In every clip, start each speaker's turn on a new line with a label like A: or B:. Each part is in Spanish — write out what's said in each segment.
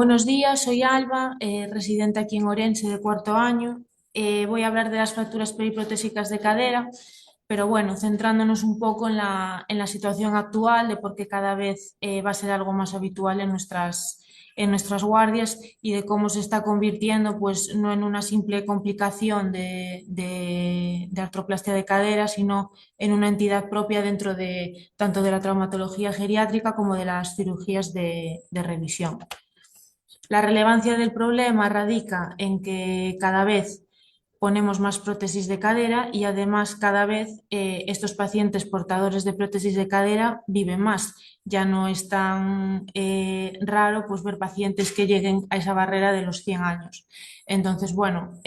A: Buenos días, soy Alba, residente aquí en Orense de cuarto año. Voy a hablar de las fracturas periprotésicas de cadera, pero bueno, centrándonos un poco en la situación actual de por qué cada vez va a ser algo más habitual en nuestras guardias y de cómo se está convirtiendo, pues no en una simple complicación de artroplastia de cadera, sino en una entidad propia dentro de tanto de la traumatología geriátrica como de las cirugías de revisión. La relevancia del problema radica en que cada vez ponemos más prótesis de cadera y además cada vez estos pacientes portadores de prótesis de cadera viven más. Ya no es tan raro pues, ver pacientes que lleguen a esa barrera de los 100 años. Entonces, bueno,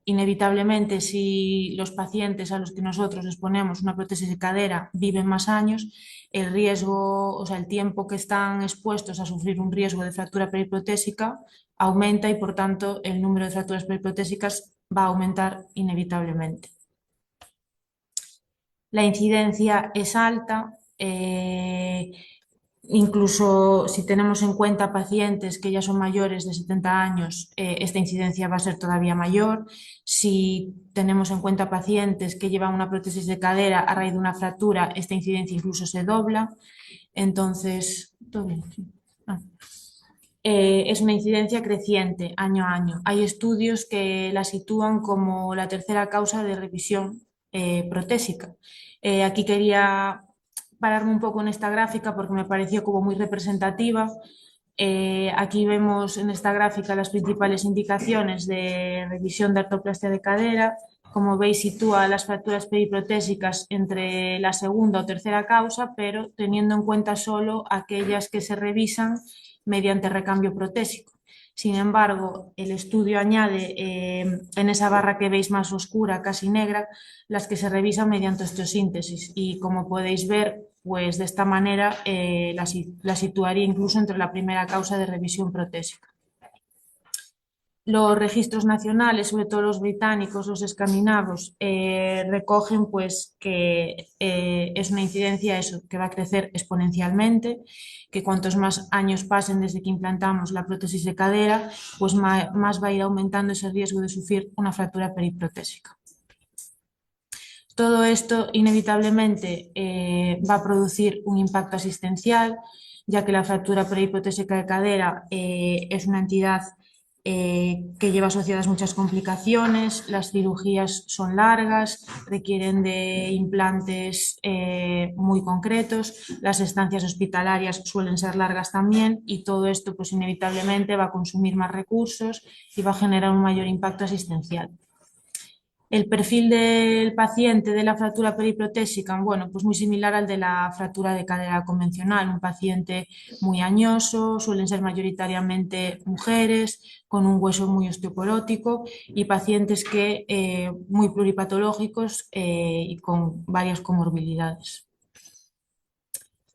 A: inevitablemente si los pacientes a los que nosotros les ponemos una prótesis de cadera viven más años, el riesgo, o sea, el tiempo que están expuestos a sufrir un riesgo de fractura periprotésica aumenta y por tanto el número de fracturas periprotésicas va a aumentar inevitablemente. La incidencia es alta, incluso si tenemos en cuenta pacientes que ya son mayores de 70 años, esta incidencia va a ser todavía mayor. Si tenemos en cuenta pacientes que llevan una prótesis de cadera a raíz de una fractura, esta incidencia incluso se dobla. Entonces, ¿todo bien? Sí. Es una incidencia creciente año a año. Hay estudios que la sitúan como la tercera causa de revisión protésica. Aquí quería pararme un poco en esta gráfica porque me pareció como muy representativa. Aquí vemos en esta gráfica las principales indicaciones de revisión de artroplastia de cadera. Como veis, sitúa las fracturas periprotésicas entre la segunda o tercera causa, pero teniendo en cuenta solo aquellas que se revisan mediante recambio protésico. Sin embargo, el estudio añade en esa barra que veis más oscura, casi negra, las que se revisan mediante osteosíntesis y como podéis ver, pues de esta manera la situaría incluso entre la primera causa de revisión protésica. Los registros nacionales, sobre todo los británicos, los escandinavos, recogen pues que es una incidencia eso, que va a crecer exponencialmente, que cuantos más años pasen desde que implantamos la prótesis de cadera, pues más va a ir aumentando ese riesgo de sufrir una fractura periprotésica. Todo esto inevitablemente va a producir un impacto asistencial, ya que la fractura periprotésica de cadera es una entidad que lleva asociadas muchas complicaciones, las cirugías son largas, requieren de implantes muy concretos, las estancias hospitalarias suelen ser largas también y todo esto pues inevitablemente va a consumir más recursos y va a generar un mayor impacto asistencial. El perfil del paciente de la fractura periprotésica, bueno, pues muy similar al de la fractura de cadera convencional, un paciente muy añoso, suelen ser mayoritariamente mujeres, con un hueso muy osteoporótico y pacientes muy pluripatológicos y con varias comorbilidades.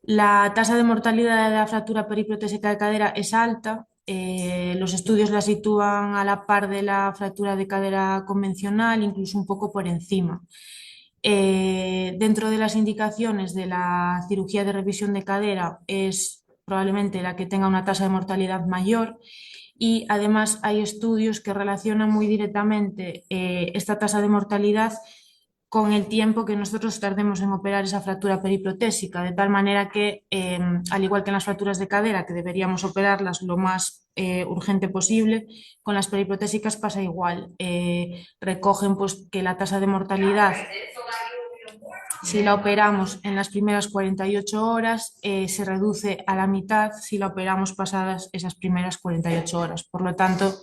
A: La tasa de mortalidad de la fractura periprotésica de cadera es alta. Los estudios la sitúan a la par de la fractura de cadera convencional, incluso un poco por encima. Dentro de las indicaciones de la cirugía de revisión de cadera es probablemente la que tenga una tasa de mortalidad mayor y además hay estudios que relacionan muy directamente esta tasa de mortalidad con el tiempo que nosotros tardemos en operar esa fractura periprotésica, de tal manera que, al igual que en las fracturas de cadera, que deberíamos operarlas lo más urgente posible, con las periprotésicas pasa igual. Recogen pues, que la tasa de mortalidad, si la operamos en las primeras 48 horas, se reduce a la mitad si la operamos pasadas esas primeras 48 horas. Por lo tanto,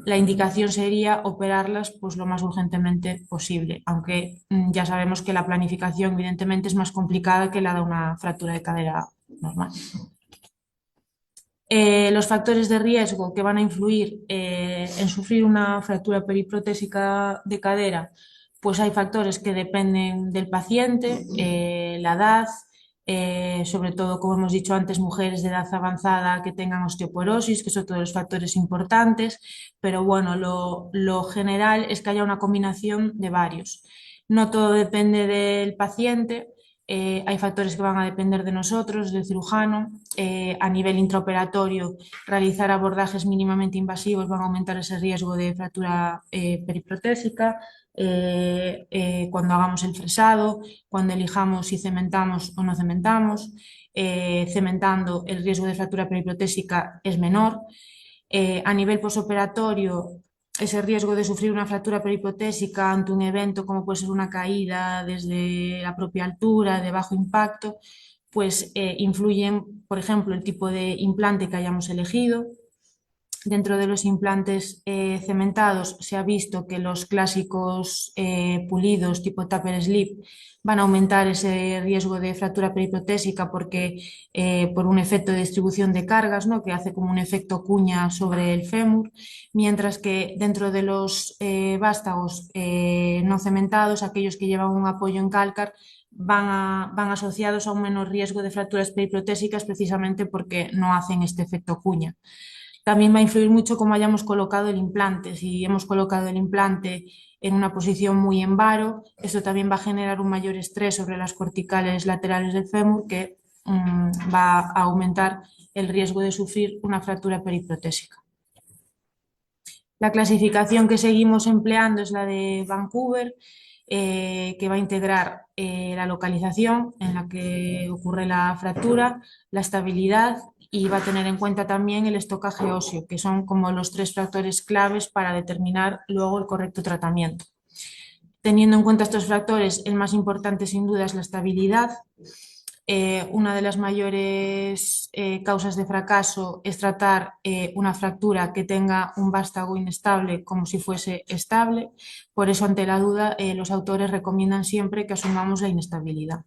A: la indicación sería operarlas pues, lo más urgentemente posible, aunque ya sabemos que la planificación evidentemente es más complicada que la de una fractura de cadera normal. Los factores de riesgo que van a influir en sufrir una fractura periprotésica de cadera, pues hay factores que dependen del paciente, la edad, sobre todo, como hemos dicho antes, mujeres de edad avanzada que tengan osteoporosis, que son todos los factores importantes, pero bueno, lo general es que haya una combinación de varios. No todo depende del paciente. hay factores que van a depender de nosotros, del cirujano. A nivel intraoperatorio, realizar abordajes mínimamente invasivos van a aumentar ese riesgo de fractura periprotésica. Cuando hagamos el fresado, cuando elijamos si cementamos o no cementamos. Cementando, el riesgo de fractura periprotésica es menor. A nivel posoperatorio, ese riesgo de sufrir una fractura periprotésica ante un evento como puede ser una caída desde la propia altura, de bajo impacto, pues influyen, por ejemplo, el tipo de implante que hayamos elegido. Dentro de los implantes cementados se ha visto que los clásicos pulidos tipo taper slip van a aumentar ese riesgo de fractura periprotésica porque por un efecto de distribución de cargas, ¿no? Que hace como un efecto cuña sobre el fémur, mientras que dentro de los vástagos no cementados, aquellos que llevan un apoyo en cálcar, van asociados a un menor riesgo de fracturas periprotésicas precisamente porque no hacen este efecto cuña. También va a influir mucho cómo hayamos colocado el implante. Si hemos colocado el implante en una posición muy en varo, eso también va a generar un mayor estrés sobre las corticales laterales del fémur que va a aumentar el riesgo de sufrir una fractura periprotésica. La clasificación que seguimos empleando es la de Vancouver, que va a integrar la localización en la que ocurre la fractura, la estabilidad y va a tener en cuenta también el estocaje óseo, que son como los tres factores claves para determinar luego el correcto tratamiento. Teniendo en cuenta estos factores, el más importante sin duda es la estabilidad. Una de las mayores causas de fracaso es tratar una fractura que tenga un vástago inestable como si fuese estable. Por eso, ante la duda, los autores recomiendan siempre que asumamos la inestabilidad.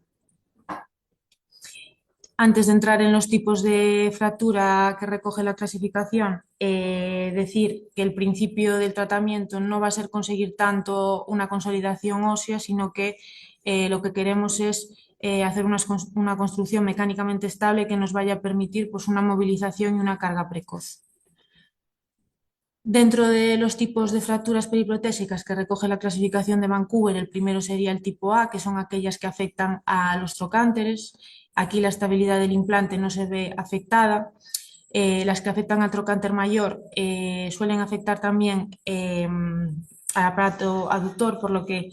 A: Antes de entrar en los tipos de fractura que recoge la clasificación, decir que el principio del tratamiento no va a ser conseguir tanto una consolidación ósea, sino que lo que queremos es hacer una construcción mecánicamente estable que nos vaya a permitir pues, una movilización y una carga precoz. Dentro de los tipos de fracturas periprotésicas que recoge la clasificación de Vancouver, el primero sería el tipo A, que son aquellas que afectan a los trocánteres. Aquí la estabilidad del implante no se ve afectada. Las que afectan al trocánter mayor suelen afectar también al aparato aductor, por lo que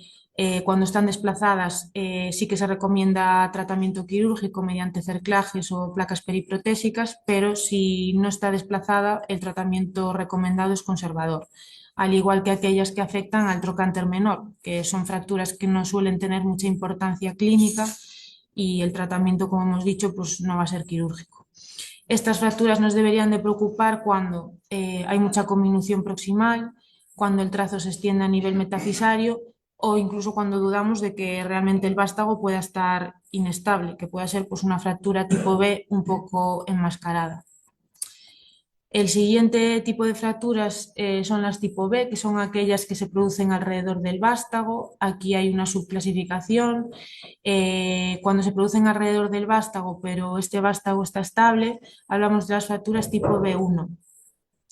A: cuando están desplazadas sí que se recomienda tratamiento quirúrgico mediante cerclajes o placas periprotésicas, pero si no está desplazada el tratamiento recomendado es conservador, al igual que aquellas que afectan al trocánter menor, que son fracturas que no suelen tener mucha importancia clínica y el tratamiento, como hemos dicho, pues no va a ser quirúrgico. Estas fracturas nos deberían de preocupar cuando hay mucha conminución proximal, cuando el trazo se extiende a nivel metafisario o incluso cuando dudamos de que realmente el vástago pueda estar inestable, que pueda ser pues, una fractura tipo B un poco enmascarada. El siguiente tipo de fracturas son las tipo B, que son aquellas que se producen alrededor del vástago. Aquí hay una subclasificación. Cuando se producen alrededor del vástago, pero este vástago está estable, hablamos de las fracturas tipo B1.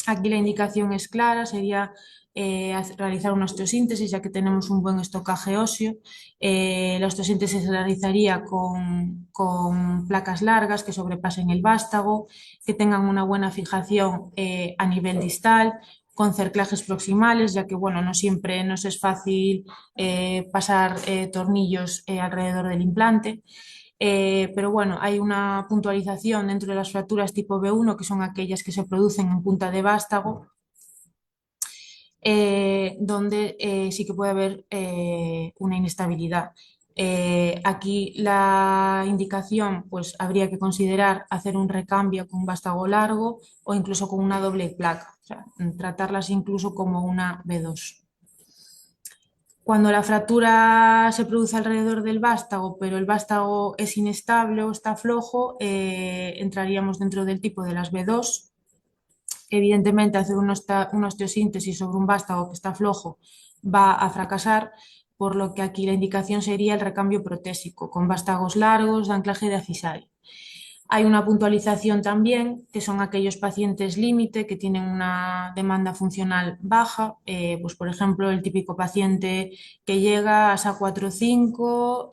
A: Aquí la indicación es clara, sería realizar una osteosíntesis, ya que tenemos un buen estocaje óseo. La osteosíntesis se realizaría con placas largas que sobrepasen el vástago, que tengan una buena fijación a nivel distal, con cerclajes proximales, ya que bueno, no siempre nos es fácil pasar tornillos alrededor del implante. Pero bueno, hay una puntualización dentro de las fracturas tipo B1, que son aquellas que se producen en punta de vástago, donde sí que puede haber una inestabilidad. Aquí la indicación, pues habría que considerar hacer un recambio con un vástago largo o incluso con una doble placa, o sea, tratarlas incluso como una B2. Cuando la fractura se produce alrededor del vástago, pero el vástago es inestable o está flojo, entraríamos dentro del tipo de las B2. Evidentemente, hacer una osteosíntesis sobre un vástago que está flojo va a fracasar, por lo que aquí la indicación sería el recambio protésico, con vástagos largos de anclaje diafisario. Hay una puntualización también, que son aquellos pacientes límite que tienen una demanda funcional baja, pues por ejemplo el típico paciente que llega a SA4-5,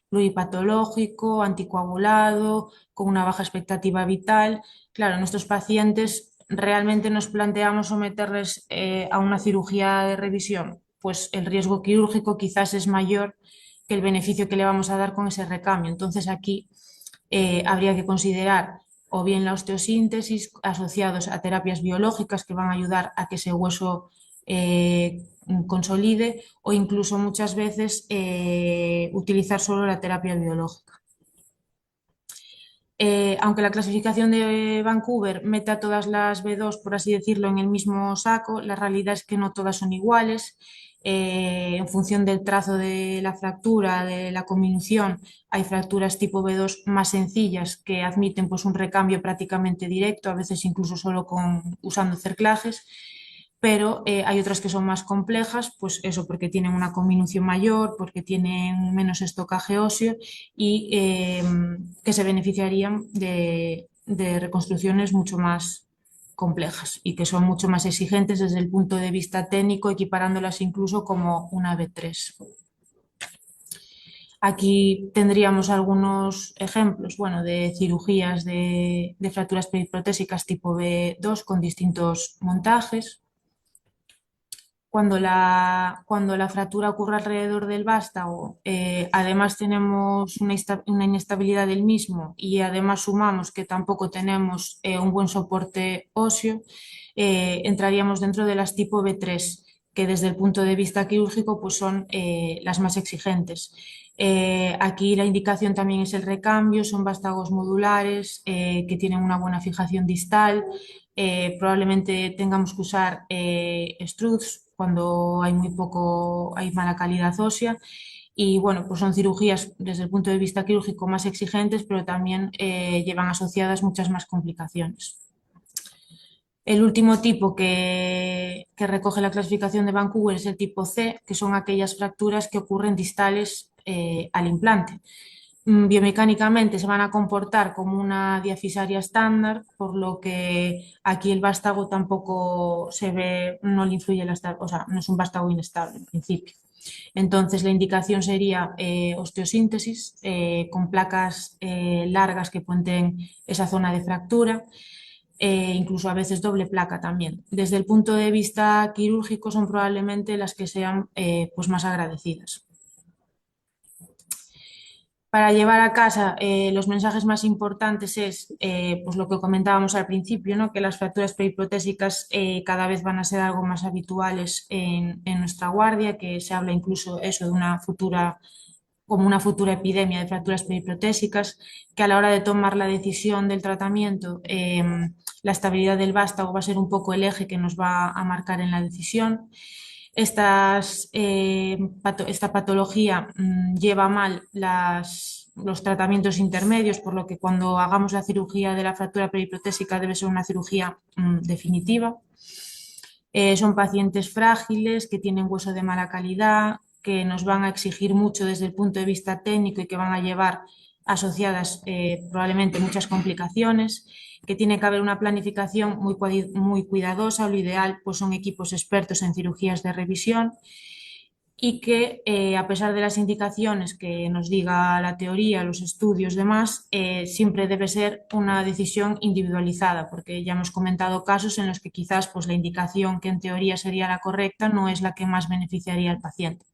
A: pluripatológico, anticoagulado, con una baja expectativa vital. Claro, en estos pacientes realmente nos planteamos someterles a una cirugía de revisión, pues el riesgo quirúrgico quizás es mayor que el beneficio que le vamos a dar con ese recambio. Entonces aquí habría que considerar o bien la osteosíntesis asociados a terapias biológicas que van a ayudar a que ese hueso consolide o incluso muchas veces utilizar solo la terapia biológica. Aunque la clasificación de Vancouver mete a todas las B2, por así decirlo, en el mismo saco, la realidad es que no todas son iguales. En función del trazo de la fractura, de la conminución, hay fracturas tipo B2 más sencillas que admiten pues, un recambio prácticamente directo, a veces incluso solo usando cerclajes, pero hay otras que son más complejas, pues eso, porque tienen una conminución mayor, porque tienen menos estocaje óseo y que se beneficiarían de reconstrucciones mucho más complejas y que son mucho más exigentes desde el punto de vista técnico, equiparándolas incluso como una B3. Aquí tendríamos algunos ejemplos, bueno, de cirugías de fracturas periprotésicas tipo B2 con distintos montajes. Cuando la fractura ocurre alrededor del vástago, además tenemos una inestabilidad del mismo y además sumamos que tampoco tenemos un buen soporte óseo, entraríamos dentro de las tipo B3, que desde el punto de vista quirúrgico pues son las más exigentes. Aquí la indicación también es el recambio, son vástagos modulares que tienen una buena fijación distal. Probablemente tengamos que usar struts cuando hay muy poco, hay mala calidad ósea y bueno, pues son cirugías desde el punto de vista quirúrgico más exigentes, pero también llevan asociadas muchas más complicaciones. El último tipo que recoge la clasificación de Vancouver es el tipo C, que son aquellas fracturas que ocurren distales al implante. Biomecánicamente se van a comportar como una diafisaria estándar, por lo que aquí el vástago tampoco se ve, no le influye la estabilidad, o sea, no es un vástago inestable en principio. Entonces la indicación sería osteosíntesis con placas largas que puenten esa zona de fractura. Incluso a veces doble placa también. Desde el punto de vista quirúrgico son probablemente las que sean pues más agradecidas. Para llevar a casa los mensajes más importantes es pues lo que comentábamos al principio, ¿no? Que las fracturas periprotésicas cada vez van a ser algo más habituales en nuestra guardia, que se habla incluso eso de una futura como una futura epidemia de fracturas periprotésicas, que a la hora de tomar la decisión del tratamiento, la estabilidad del vástago va a ser un poco el eje que nos va a marcar en la decisión. Esta patología lleva mal los tratamientos intermedios, por lo que cuando hagamos la cirugía de la fractura periprotésica debe ser una cirugía definitiva. Son pacientes frágiles que tienen hueso de mala calidad, que nos van a exigir mucho desde el punto de vista técnico y que van a llevar asociadas probablemente muchas complicaciones, que tiene que haber una planificación muy cuidadosa. Lo ideal pues, son equipos expertos en cirugías de revisión y que a pesar de las indicaciones que nos diga la teoría, los estudios, demás, siempre debe ser una decisión individualizada, porque ya hemos comentado casos en los que quizás pues, la indicación que en teoría sería la correcta no es la que más beneficiaría al paciente.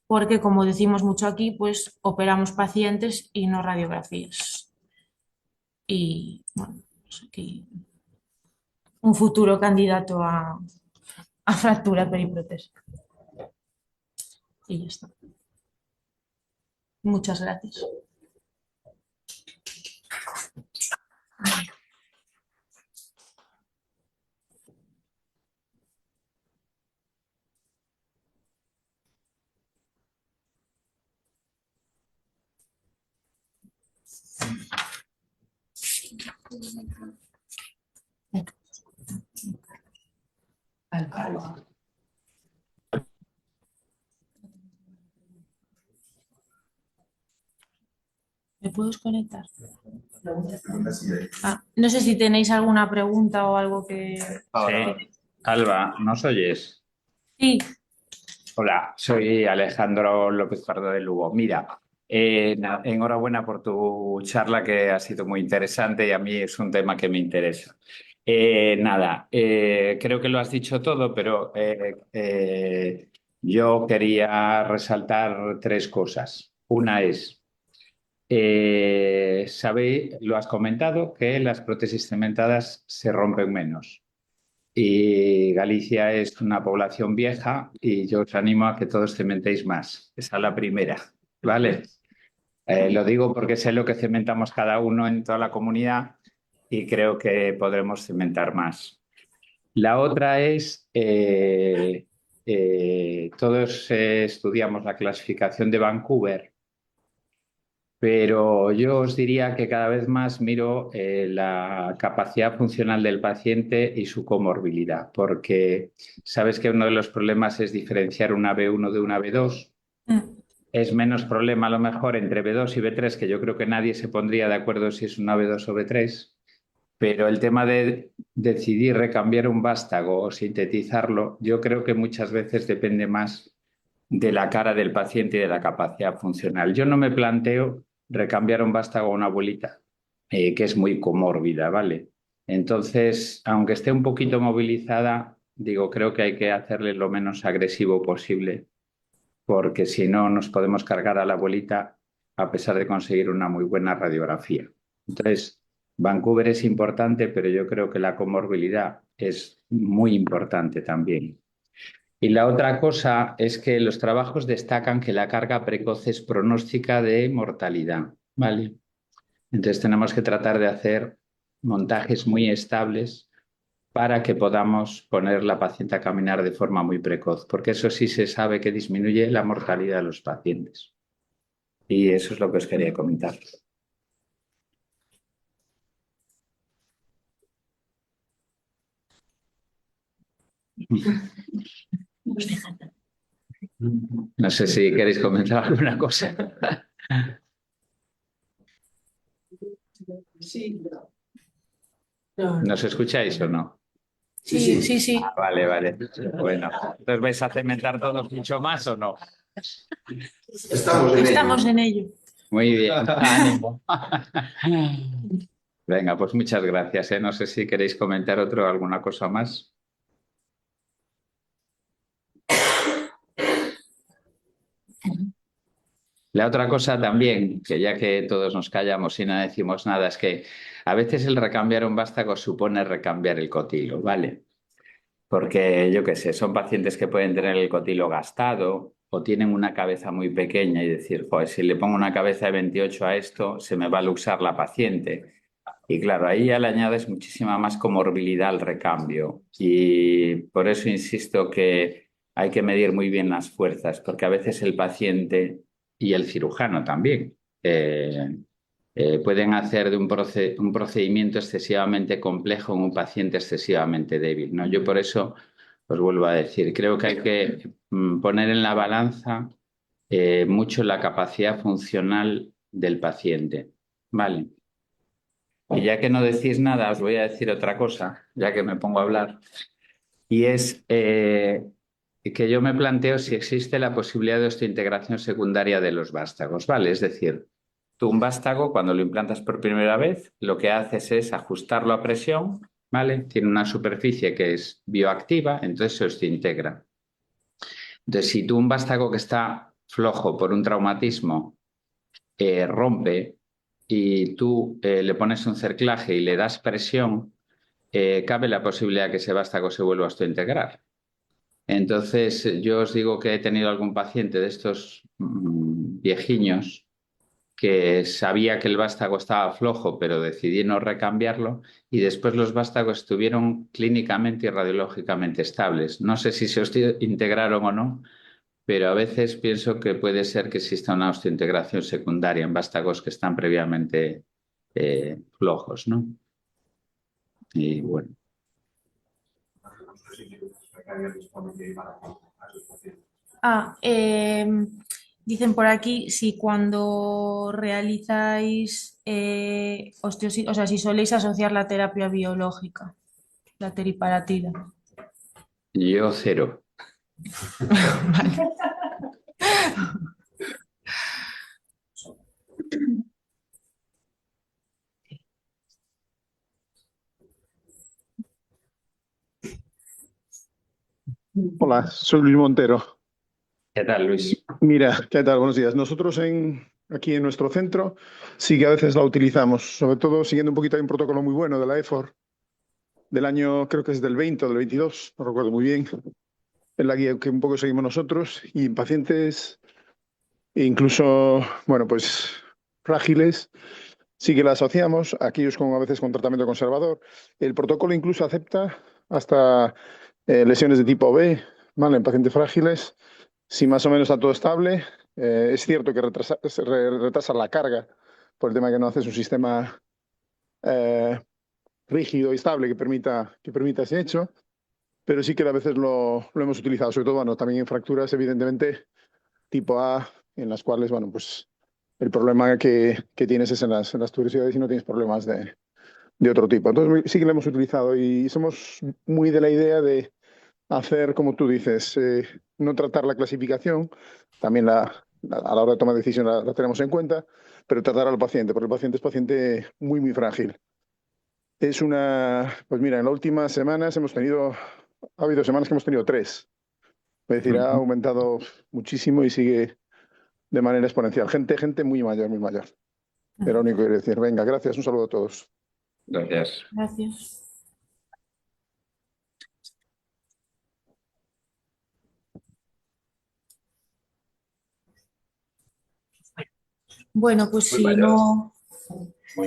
A: Porque, como decimos mucho aquí, pues operamos pacientes y no radiografías. Y bueno, pues aquí un futuro candidato a fractura periprotésica. Y ya está. Muchas gracias. ¿Me puedo desconectar? No sé si tenéis alguna pregunta o algo que...
B: Sí. Alba, ¿nos oyes?
A: Sí,
B: Hola, soy Alejandro López Pardo de Lugo. Mira, enhorabuena por tu charla que ha sido muy interesante y a mí es un tema que me interesa. Creo que lo has dicho todo, pero yo quería resaltar tres cosas. Una es, sabéis, lo has comentado, que las prótesis cementadas se rompen menos. Y Galicia es una población vieja y yo os animo a que todos cementéis más. Esa es la primera, ¿vale? Lo digo porque sé lo que cementamos cada uno en toda la comunidad y creo que podremos cementar más. La otra es, todos estudiamos la clasificación de Vancouver, pero yo os diría que cada vez más miro la capacidad funcional del paciente y su comorbilidad, porque sabes que uno de los problemas es diferenciar una B1 de una B2. Es menos problema a lo mejor entre B2 y B3, que yo creo que nadie se pondría de acuerdo si es una B2 o B3, pero el tema de decidir recambiar un vástago o sintetizarlo, yo creo que muchas veces depende más de la cara del paciente y de la capacidad funcional. Yo no me planteo recambiar un vástago a una abuelita, que es muy comórbida, ¿vale? Entonces, aunque esté un poquito movilizada, digo, creo que hay que hacerle lo menos agresivo posible, porque si no nos podemos cargar a la abuelita a pesar de conseguir una muy buena radiografía. Entonces, Vancouver es importante, pero yo creo que la comorbilidad es muy importante también. Y la otra cosa es que los trabajos destacan que la carga precoz es pronóstica de mortalidad, ¿vale? Entonces tenemos que tratar de hacer montajes muy estables para que podamos poner la paciente a caminar de forma muy precoz, porque eso sí se sabe que disminuye la mortalidad de los pacientes. Y eso es lo que os quería comentar. No sé si queréis comentar alguna cosa.
C: Sí,
B: ¿Nos escucháis o no?
A: sí, sí, sí.
B: Vale, vale. Bueno, ¿entonces vais a cementar todos mucho más o no?
A: Estamos en ello.
B: Muy bien, ánimo. Venga, pues muchas gracias, ¿eh? No sé si queréis comentar alguna cosa más. La otra cosa también, que ya que todos nos callamos y no decimos nada, es que a veces el recambiar un vástago supone recambiar el cotilo, ¿vale? Porque yo qué sé, son pacientes que pueden tener el cotilo gastado o tienen una cabeza muy pequeña y decir, joder, si le pongo una cabeza de 28 a esto, se me va a luxar la paciente. Y claro, ahí ya le añades muchísima más comorbilidad al recambio. Y por eso insisto que hay que medir muy bien las fuerzas, porque a veces el paciente y el cirujano también pueden hacer de un procedimiento excesivamente complejo en un paciente excesivamente débil, ¿no? Yo por eso os vuelvo a decir, creo que hay que poner en la balanza mucho la capacidad funcional del paciente. ¿Vale? Y ya que no decís nada, os voy a decir otra cosa, ya que me pongo a hablar, y es que yo me planteo si existe la posibilidad de osteointegración secundaria de los vástagos, ¿vale? Es decir, tú un vástago, cuando lo implantas por primera vez, lo que haces es ajustarlo a presión, ¿vale? Tiene una superficie que es bioactiva, entonces se osteointegra. Entonces, si tú un vástago que está flojo por un traumatismo rompe y tú le pones un cerclaje y le das presión, cabe la posibilidad que ese vástago se vuelva a osteointegrar. Entonces, yo os digo que he tenido algún paciente de estos viejiños que sabía que el vástago estaba flojo, pero decidí no recambiarlo y después los vástagos estuvieron clínicamente y radiológicamente estables. No sé si se osteointegraron o no, pero a veces pienso que puede ser que exista una osteointegración secundaria en vástagos que están previamente flojos, ¿no? Y bueno.
A: Ah, Dicen por aquí si cuando realizáis o sea, si soléis asociar la terapia biológica, la teriparatida.
B: Yo cero.
C: Hola, soy Luis Montero.
B: ¿Qué tal, Luis?
C: Mira, ¿qué tal? Buenos días. Nosotros aquí en nuestro centro sí que a veces la utilizamos, sobre todo siguiendo un poquito hay un protocolo muy bueno de la EFOR del año, creo que es del 20 o del 22, no recuerdo muy bien, es la guía que un poco seguimos nosotros y en pacientes incluso, bueno, pues frágiles, sí que la asociamos, aquellos con a veces con tratamiento conservador. El protocolo incluso acepta hasta lesiones de tipo B, ¿vale? En pacientes frágiles. Si más o menos está todo estable, es cierto que retrasa la carga por el tema de que no haces un sistema eh, rígido y estable que permita ese hecho, pero sí que a veces lo hemos utilizado, sobre todo, bueno, también en fracturas, evidentemente, tipo A, en las cuales, bueno, pues el problema que tienes es en las tuberosidades y no tienes problemas de otro tipo. Entonces, sí que lo hemos utilizado y somos muy de la idea de hacer, como tú dices, no tratar la clasificación, también a la hora de tomar decisión la tenemos en cuenta, pero tratar al paciente, porque el paciente es paciente muy, muy frágil. Pues mira, en las últimas semanas ha habido semanas que hemos tenido tres. Es decir, ha aumentado muchísimo y sigue de manera exponencial. Gente muy mayor, muy mayor. Era lo único que quería decir. Venga, gracias, un saludo a todos.
B: Gracias.
A: Gracias. Bueno, pues si no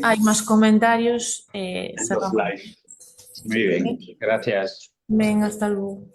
A: hay más comentarios, cerramos.
B: Muy bien, gracias.
A: Venga, hasta luego.